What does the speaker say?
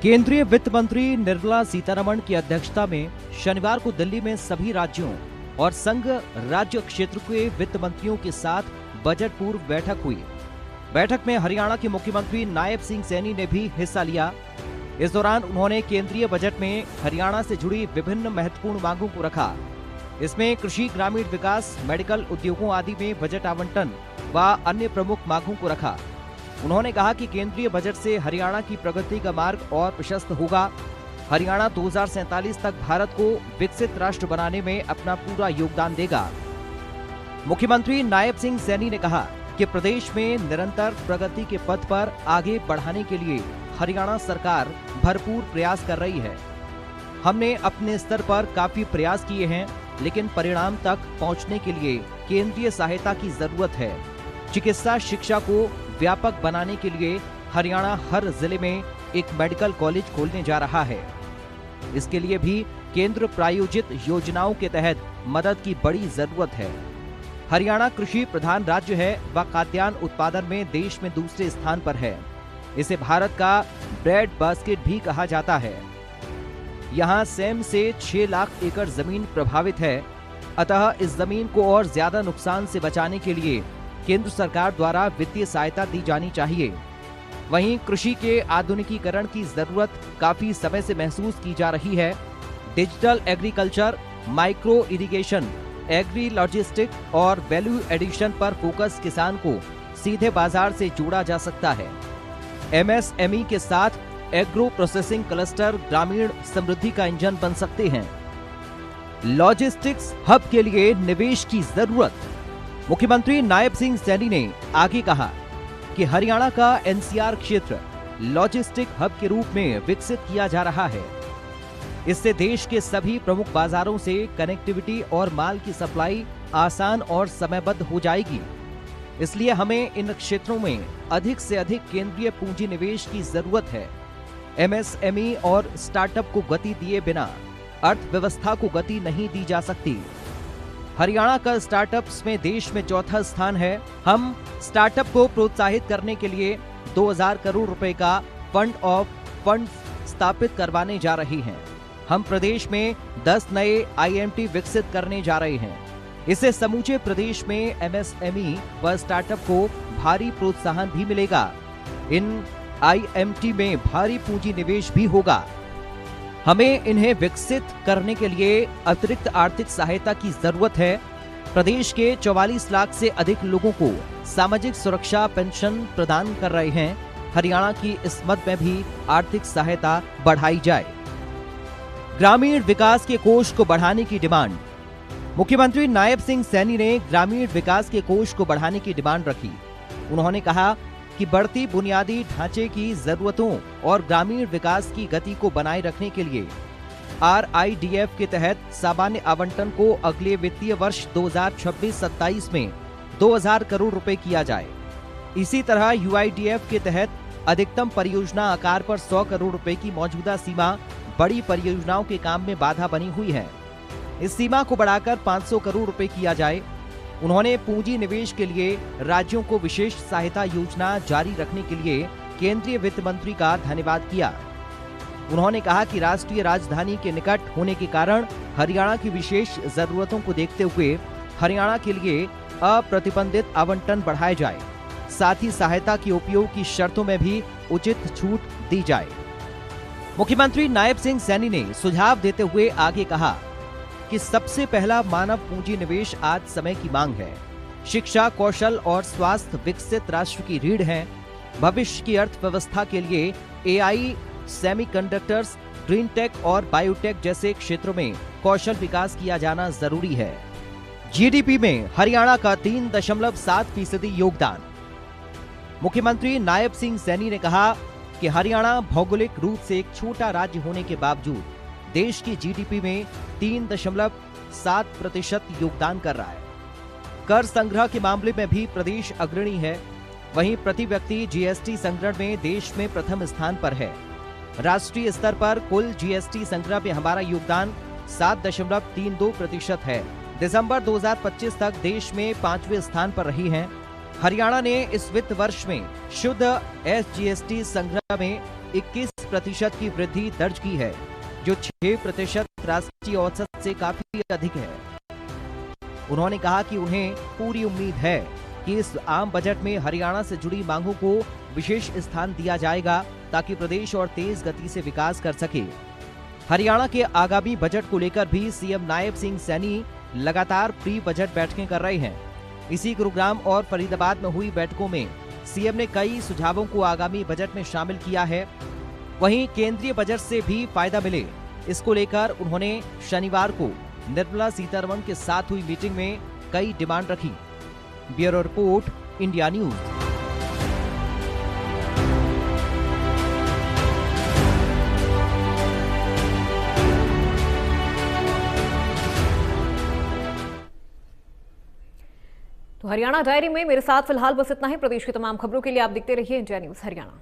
केंद्रीय वित्त मंत्री निर्मला सीतारमण की अध्यक्षता में शनिवार को दिल्ली में सभी राज्यों और संघ राज्य क्षेत्र के वित्त मंत्रियों के साथ बजट पूर्व बैठक हुई। बैठक में हरियाणा के मुख्यमंत्री नायब सिंह सैनी ने भी हिस्सा लिया। इस दौरान उन्होंने केंद्रीय बजट में हरियाणा से जुड़ी विभिन्न महत्वपूर्ण मांगों को रखा। इसमें कृषि, ग्रामीण विकास, मेडिकल, उद्योगों आदि में बजट आवंटन व अन्य प्रमुख मांगों को रखा। उन्होंने कहा कि केंद्रीय बजट से हरियाणा की प्रगति का मार्ग और प्रशस्त होगा। हरियाणा 2047 तक भारत को विकसित राष्ट्र बनाने में अपना पूरा योगदान देगा। मुख्यमंत्री नायब सिंह सैनी ने कहा कि प्रदेश में निरंतर प्रगति के पथ पर आगे बढ़ाने के लिए हरियाणा सरकार भरपूर प्रयास कर रही है। हमने अपने स्तर पर काफी प्रयास किए हैं, लेकिन परिणाम तक पहुंचने के लिए केंद्रीय सहायता की जरूरत है। चिकित्सा शिक्षा को व्यापक बनाने के लिए हरियाणा हर जिले में एक मेडिकल कॉलेज खोलने जा रहा है। इसके लिए भी केंद्र प्रायोजित योजनाओं के तहत मदद की बड़ी जरूरत है। हरियाणा कृषि प्रधान राज्य है व खाद्यान्न उत्पादन में देश में दूसरे स्थान पर है। इसे भारत का ब्रेड बास्केट भी कहा जाता है। यहाँ सेम से 6 लाख एकड़ जमीन प्रभावित है, अतः इस जमीन को और ज्यादा नुकसान से बचाने के लिए केंद्र सरकार द्वारा वित्तीय सहायता दी जानी चाहिए। वहीं कृषि के आधुनिकीकरण की जरूरत काफी समय से महसूस की जा रही है। Digital agriculture, micro irrigation, agri logistic और वैल्यू एडिशन पर फोकस किसान को सीधे बाजार से जोड़ा जा सकता है। एमएसएमई के साथ एग्रो प्रोसेसिंग क्लस्टर ग्रामीण समृद्धि का इंजन बन सकते हैं। लॉजिस्टिक्स हब के लिए निवेश की जरूरत। मुख्यमंत्री नायब सिंह सैनी ने आगे कहा कि हरियाणा का एनसीआर क्षेत्र लॉजिस्टिक हब के रूप में विकसित किया जा रहा है। इससे देश के सभी प्रमुख बाजारों से कनेक्टिविटी और माल की सप्लाई आसान और समयबद्ध हो जाएगी। इसलिए हमें इन क्षेत्रों में अधिक से अधिक केंद्रीय पूंजी निवेश की जरूरत है। एमएसएमई और स्टार्टअप को गति दिए बिना अर्थव्यवस्था को गति नहीं दी जा सकती। हरियाणा का स्टार्टअप्स में देश में चौथा स्थान है। हम स्टार्टअप को प्रोत्साहित करने के लिए 2000 करोड़ रुपए का फंड ऑफ फंड स्थापित करवाने जा रहे हैं। हम प्रदेश में 10 नए आईएमटी विकसित करने जा रहे हैं। इससे समूचे प्रदेश में एमएसएमई व स्टार्टअप को भारी प्रोत्साहन भी मिलेगा। इन आईएमटी में भारी पूंजी निवेश भी होगा। हमें इन्हें विकसित करने के लिए अतिरिक्त आर्थिक सहायता की जरूरत है। प्रदेश के 44 लाख से अधिक लोगों को सामाजिक सुरक्षा पेंशन प्रदान कर रहे हैं। हरियाणा की इस मद में भी आर्थिक सहायता बढ़ाई जाए। ग्रामीण विकास के कोष को बढ़ाने की डिमांड। मुख्यमंत्री नायब सिंह सैनी ने ग्रामीण विकास के कोष को बढ़ाने की डिमांड रखी। उन्होंने कहा कि बढ़ती बुनियादी ढांचे की जरूरतों और ग्रामीण विकास की गति को बनाए रखने के लिए RIDF के तहत सामान्य आवंटन को अगले वित्तीय वर्ष 2026-27 में 2000 करोड़ रुपए किया जाए। इसी तरह UIDF के तहत अधिकतम परियोजना आकार पर 100 करोड़ रुपए की मौजूदा सीमा बड़ी परियोजनाओं के काम में बाधा बनी हुई है। इस सीमा को बढ़ाकर 500 करोड़ रुपए किया जाए। उन्होंने पूंजी निवेश के लिए राज्यों को विशेष सहायता योजना जारी रखने के लिए केंद्रीय वित्त मंत्री का धन्यवाद किया। उन्होंने कहा कि राष्ट्रीय राजधानी के निकट होने के कारण हरियाणा की विशेष जरूरतों को देखते हुए हरियाणा के लिए अप्रतिबंधित आवंटन बढ़ाया जाए। साथ ही सहायता के उपयोग की शर्तों में भी उचित छूट दी जाए। मुख्यमंत्री नायब सिंह सैनी ने सुझाव देते हुए आगे कहा कि सबसे पहला मानव पूंजी निवेश आज समय की मांग है। शिक्षा, कौशल और स्वास्थ्य विकसित राष्ट्र की रीढ़ हैं। भविष्य की अर्थव्यवस्था के लिए AI, सेमीकंडक्टर्स, ग्रीन टेक और बायोटेक जैसे क्षेत्रों में कौशल विकास किया जाना जरूरी है। GDP में हरियाणा का 3.7% योगदान। मुख्यमंत्री नायब सिंह सैनी ने कहा कि हरियाणा भौगोलिक रूप से एक छोटा राज्य होने के बावजूद देश की GDP में 3.7% योगदान कर रहा है। कर संग्रह के मामले में भी प्रदेश अग्रणी है। वहीं प्रति व्यक्ति GST संग्रहण में देश में प्रथम स्थान पर है। राष्ट्रीय स्तर पर कुल GST संग्रह में हमारा योगदान 7.32% है। दिसंबर 2025 तक देश में 5वें स्थान पर रही हैं। हरियाणा ने इस वित्त वर्ष में शुद्ध SGST संग्रह में 21% की वृद्धि दर्ज की है, जो 6% राष्ट्रीय औसत से काफी अधिक है। उन्होंने कहा कि उन्हें पूरी उम्मीद है कि इस आम बजट में हरियाणा से जुड़ी मांगों को विशेष स्थान दिया जाएगा ताकि प्रदेश और तेज गति से विकास कर सके। हरियाणा के आगामी बजट को लेकर भी सीएम नायब सिंह सैनी लगातार प्री बजट बैठकें कर रहे हैं। इसी गुरुग्राम और फरीदाबाद में हुई बैठकों में सीएम ने कई सुझावों को आगामी बजट में शामिल किया है। वहीं केंद्रीय बजट से भी फायदा मिले, इसको लेकर उन्होंने शनिवार को निर्मला सीतारमण के साथ हुई मीटिंग में कई डिमांड रखी। Bureau report, India news. तो हरियाणा डायरी में मेरे साथ फिलहाल बस इतना ही। प्रदेश की तमाम खबरों के लिए आप देखते रहिए इंडिया न्यूज हरियाणा।